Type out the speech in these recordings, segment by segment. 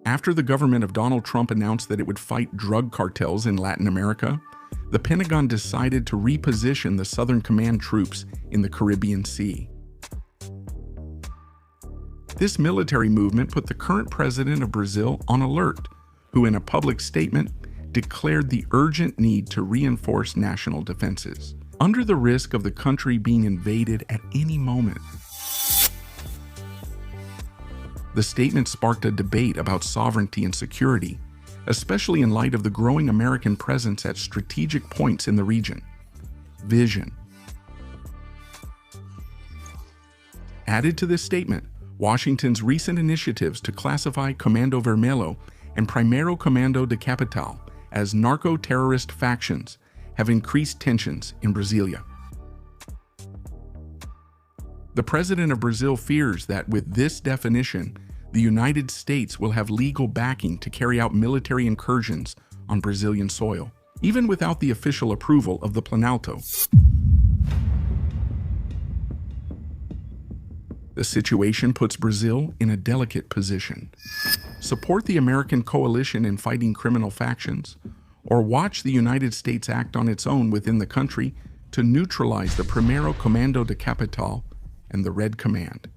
After the government of Donald Trump announced that it would fight drug cartels in Latin America, the Pentagon decided to reposition the Southern Command troops in the Caribbean Sea. This military movement put the current president of Brazil on alert, who in a public statement declared the urgent need to reinforce national defenses, under the risk of the country being invaded at any moment. The statement sparked a debate about sovereignty and security, especially in light of the growing American presence at strategic points in the region. Vision. Added to this statement, Washington's recent initiatives to classify Comando Vermelho and Primeiro Comando de Capital as narco-terrorist factions have increased tensions in Brasilia. The president of Brazil fears that with this definition, the United States will have legal backing to carry out military incursions on Brazilian soil, even without the official approval of the Planalto. The situation puts Brazil in a delicate position. Support the American coalition in fighting criminal factions, or watch the United States act on its own within the country to neutralize the Primeiro Comando de Capital and the Red Command.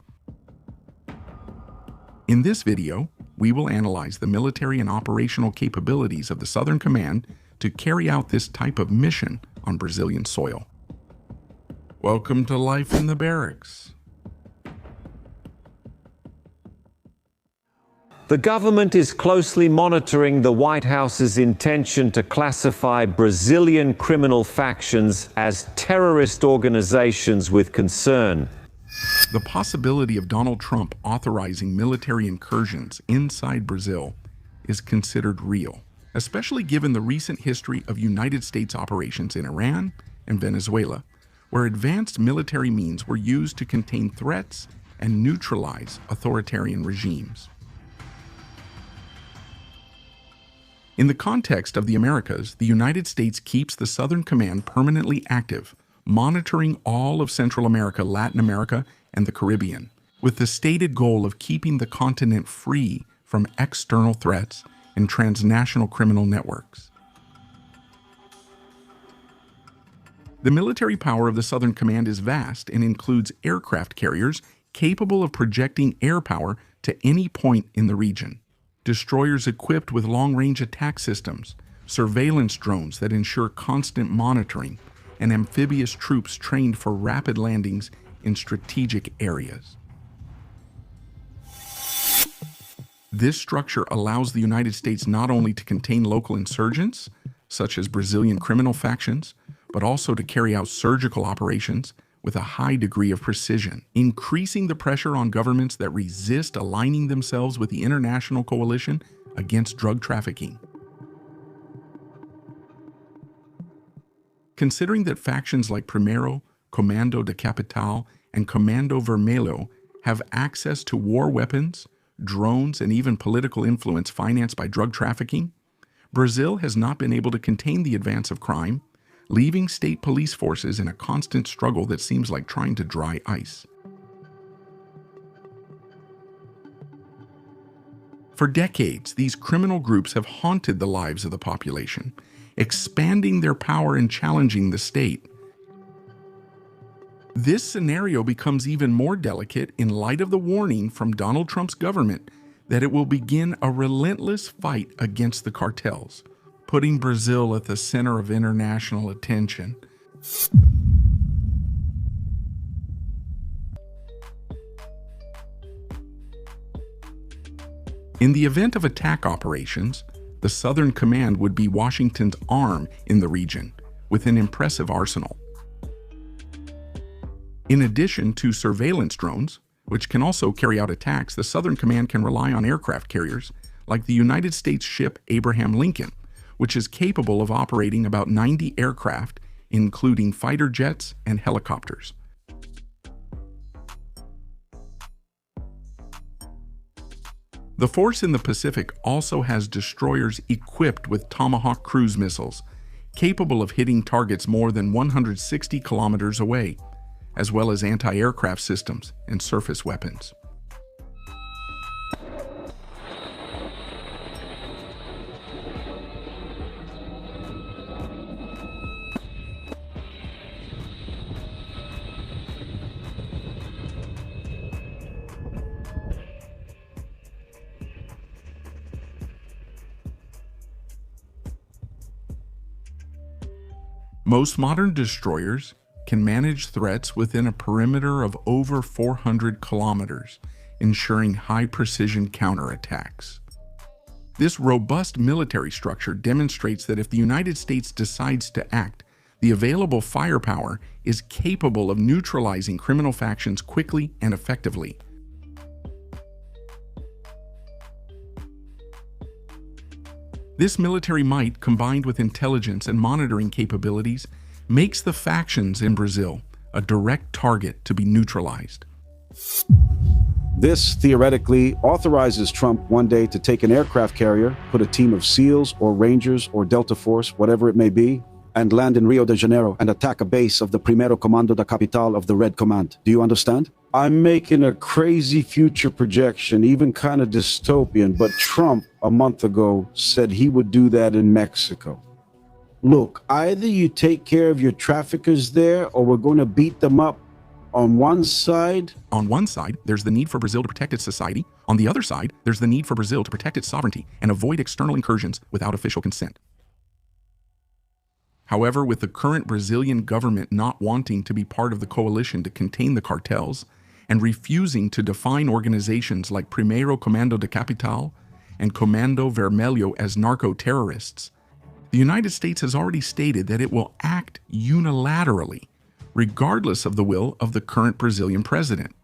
In this video, we will analyze the military and operational capabilities of the Southern Command to carry out this type of mission on Brazilian soil. Welcome to life in the barracks. The government is closely monitoring the White House's intention to classify Brazilian criminal factions as terrorist organizations with concern. The possibility of Donald Trump authorizing military incursions inside Brazil is considered real, especially given the recent history of United States operations in Iran and Venezuela, where advanced military means were used to contain threats and neutralize authoritarian regimes. In the context of the Americas, the United States keeps the Southern Command permanently active, monitoring all of Central America, Latin America, and the Caribbean, with the stated goal of keeping the continent free from external threats and transnational criminal networks. The military power of the Southern Command is vast and includes aircraft carriers capable of projecting air power to any point in the region, destroyers equipped with long-range attack systems, surveillance drones that ensure constant monitoring, and amphibious troops trained for rapid landings in strategic areas. This structure allows the United States not only to contain local insurgents, such as Brazilian criminal factions, but also to carry out surgical operations with a high degree of precision, increasing the pressure on governments that resist aligning themselves with the international coalition against drug trafficking. Considering that factions like Primeiro, Comando de Capital, and Comando Vermelho have access to war weapons, drones, and even political influence financed by drug trafficking, Brazil has not been able to contain the advance of crime, leaving state police forces in a constant struggle that seems like trying to dry ice. For decades, these criminal groups have haunted the lives of the population, expanding their power and challenging the state. This scenario becomes even more delicate in light of the warning from Donald Trump's government that it will begin a relentless fight against the cartels, putting Brazil at the center of international attention. In the event of attack operations, the Southern Command would be Washington's arm in the region, with an impressive arsenal. In addition to surveillance drones, which can also carry out attacks, the Southern Command can rely on aircraft carriers like the United States ship Abraham Lincoln, which is capable of operating about 90 aircraft, including fighter jets and helicopters. The force in the Pacific also has destroyers equipped with Tomahawk cruise missiles, capable of hitting targets more than 160 kilometers away, as well as anti-aircraft systems and surface weapons. Most modern destroyers can manage threats within a perimeter of over 400 kilometers, ensuring high-precision counterattacks. This robust military structure demonstrates that if the United States decides to act, the available firepower is capable of neutralizing criminal factions quickly and effectively. This military might, combined with intelligence and monitoring capabilities, makes the factions in Brazil a direct target to be neutralized. This theoretically authorizes Trump one day to take an aircraft carrier, put a team of SEALs or Rangers or Delta Force, whatever it may be, and land in Rio de Janeiro and attack a base of the Primeiro Comando da Capital of the Red Command. Do you understand? I'm making a crazy future projection, even kind of dystopian, but Trump a month ago said he would do that in Mexico. Look, either you take care of your traffickers there or we're going to beat them up. On one side, there's the need for Brazil to protect its society. On the other side, there's the need for Brazil to protect its sovereignty and avoid external incursions without official consent. However, with the current Brazilian government not wanting to be part of the coalition to contain the cartels and refusing to define organizations like Primeiro Comando da Capital and Comando Vermelho as narco-terrorists, the United States has already stated that it will act unilaterally, regardless of the will of the current Brazilian president.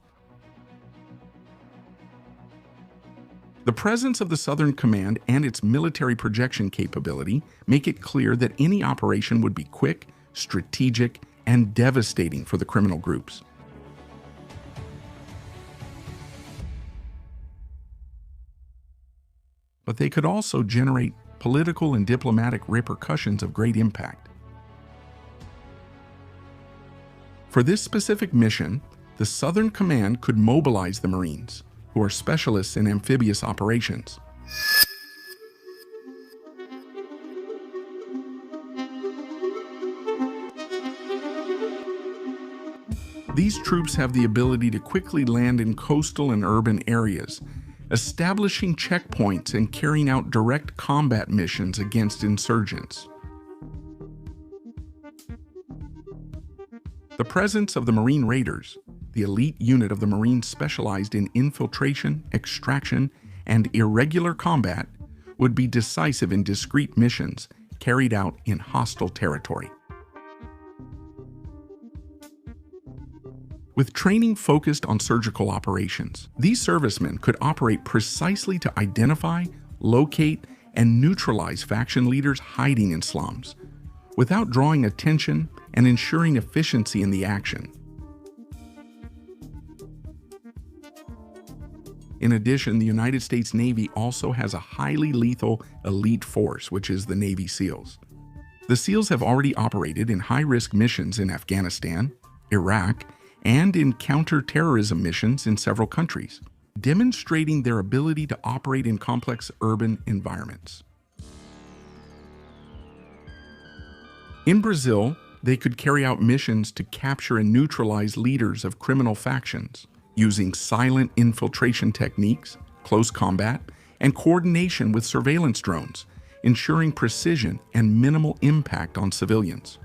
The presence of the Southern Command and its military projection capability make it clear that any operation would be quick, strategic, and devastating for the criminal groups. But they could also generate political and diplomatic repercussions of great impact. For this specific mission, the Southern Command could mobilize the Marines, who are specialists in amphibious operations. These troops have the ability to quickly land in coastal and urban areas, establishing checkpoints and carrying out direct combat missions against insurgents. The presence of the Marine Raiders, the elite unit of the Marines specialized in infiltration, extraction, and irregular combat, would be decisive in discrete missions carried out in hostile territory. With training focused on surgical operations, these servicemen could operate precisely to identify, locate, and neutralize faction leaders hiding in slums, without drawing attention and ensuring efficiency in the action. In addition, the United States Navy also has a highly lethal elite force, which is the Navy SEALs. The SEALs have already operated in high-risk missions in Afghanistan, Iraq, and in counter-terrorism missions in several countries, demonstrating their ability to operate in complex urban environments. In Brazil, they could carry out missions to capture and neutralize leaders of criminal factions, using silent infiltration techniques, close combat, and coordination with surveillance drones, ensuring precision and minimal impact on civilians.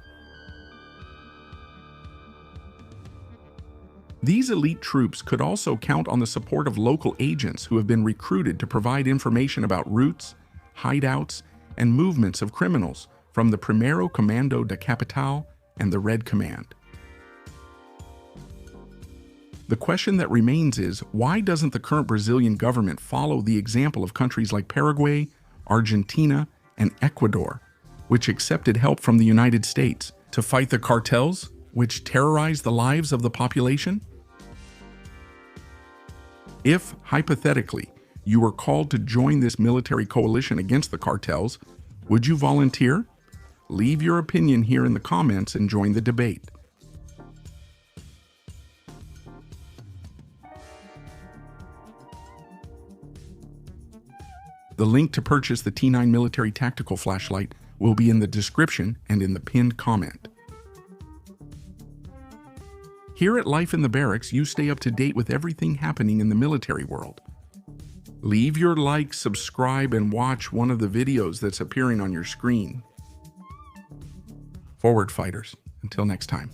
These elite troops could also count on the support of local agents who have been recruited to provide information about routes, hideouts, and movements of criminals from the Primeiro Comando da Capital and the Red Command. The question that remains is, why doesn't the current Brazilian government follow the example of countries like Paraguay, Argentina, and Ecuador, which accepted help from the United States to fight the cartels, which terrorize the lives of the population? If, hypothetically, you were called to join this military coalition against the cartels, would you volunteer? Leave your opinion here in the comments and join the debate. The link to purchase the T9 military tactical flashlight will be in the description and in the pinned comment. Here at Life in the Barracks, you stay up to date with everything happening in the military world. Leave your like, subscribe, and watch one of the videos that's appearing on your screen. Forward, fighters. Until next time.